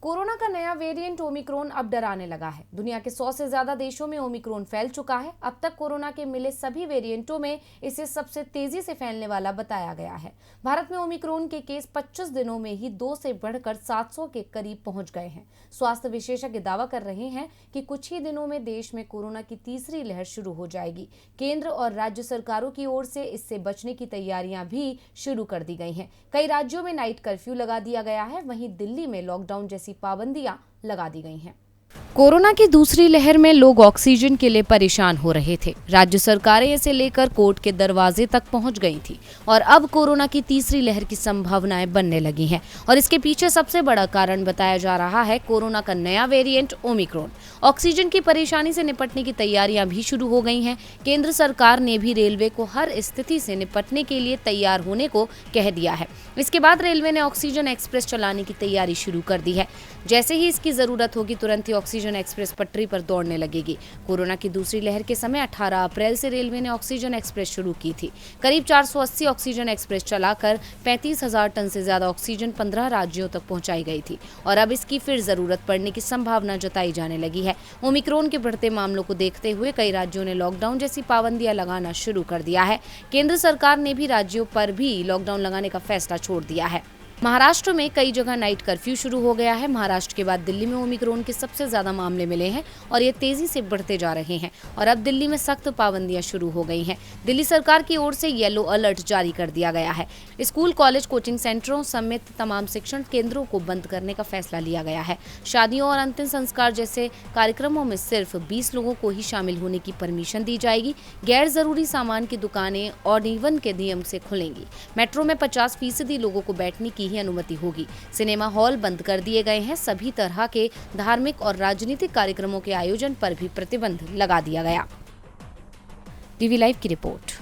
Corona का नया variant Omicron अब डराने लगा है। दुनिया के 100 से ज्यादा देशों में ओमिक्रॉन फैल चुका है। अब तक कोरोना के मिले सभी वेरिएंटों में इसे सबसे तेजी से फैलने वाला बताया गया है। भारत में ओमिक्रॉन के केस 25 दिनों में ही 2 से बढ़कर 700 के करीब पहुंच गए हैं। स्वास्थ्य विशेषज्ञ दावा कर रहे हैं कि कुछ ही दिनों में देश में कोरोना की तीसरी लहर शुरू हो जाएगी। केंद्र और राज्य सरकारों की ओर से इससे बचने की तैयारियां भी शुरू कर दी गई हैं। कई राज्यों में नाइट कर्फ्यू लगा दिया गया है। वहीं दिल्ली में लॉकडाउन जैसी पाबंदियां लगा दी गई हैं। कोरोना की दूसरी लहर में लोग ऑक्सीजन के लिए परेशान हो रहे थे। राज्य सरकारें इसे लेकर कोर्ट के दरवाजे तक पहुंच गई थी और अब कोरोना की तीसरी लहर की संभावनाएं बनने लगी हैं और इसके पीछे सबसे बड़ा कारण बताया जा रहा है कोरोना का नया वेरिएंट ओमिक्रॉन। ऑक्सीजन की परेशानी से निपटने की तैयारियां भी शुरू हो गई हैं। केंद्र सरकार ने भी रेलवे को हर स्थिति से निपटने के लिए तैयार होने को कह दिया है। इसके बाद रेलवे ने ऑक्सीजन एक्सप्रेस चलाने की तैयारी शुरू कर दी है। जैसे ही इसकी जरूरत होगी तुरंत ही ऑक्सीजन एक्सप्रेस पटरी पर दौड़ने लगेगी। कोरोना की दूसरी लहर के समय 18 अप्रैल से रेलवे ने ऑक्सीजन एक्सप्रेस शुरू की थी। करीब 480 ऑक्सीजन एक्सप्रेस चलाकर 35,000 टन से ज्यादा ऑक्सीजन 15 राज्यों तक पहुंचाई गई थी और अब इसकी फिर जरूरत पड़ने की संभावना जताई जाने लगी है। ओमिक्रॉन के बढ़ते मामलों को देखते हुए कई राज्यों ने लॉकडाउन जैसी पाबंदियां लगाना शुरू कर दिया है। केंद्र सरकार ने भी राज्यों पर भी लॉकडाउन लगाने का फैसला छोड़ दिया है। महाराष्ट्र में कई जगह नाइट कर्फ्यू शुरू हो गया है। महाराष्ट्र के बाद दिल्ली में ओमिक्रॉन के सबसे ज्यादा मामले मिले हैं और ये तेजी से बढ़ते जा रहे हैं और अब दिल्ली में सख्त पाबंदियां शुरू हो गई हैं। दिल्ली सरकार की ओर से येलो अलर्ट जारी कर दिया गया है। स्कूल, कॉलेज, कोचिंग सेंटरों समेत तमाम शिक्षण केंद्रों को बंद करने का फैसला लिया गया है। शादियों और अंतिम संस्कार जैसे कार्यक्रमों में सिर्फ 20 लोगों को ही शामिल होने की परमिशन दी जाएगी। गैर जरूरी सामान की दुकानें ऑड इवन के नियम से खुलेंगी। मेट्रो में 50% लोगों को बैठने की अनुमति होगी। सिनेमा हॉल बंद कर दिए गए हैं। सभी तरह के धार्मिक और राजनीतिक कार्यक्रमों के आयोजन पर भी प्रतिबंध लगा दिया गया। टीवी लाइव की रिपोर्ट।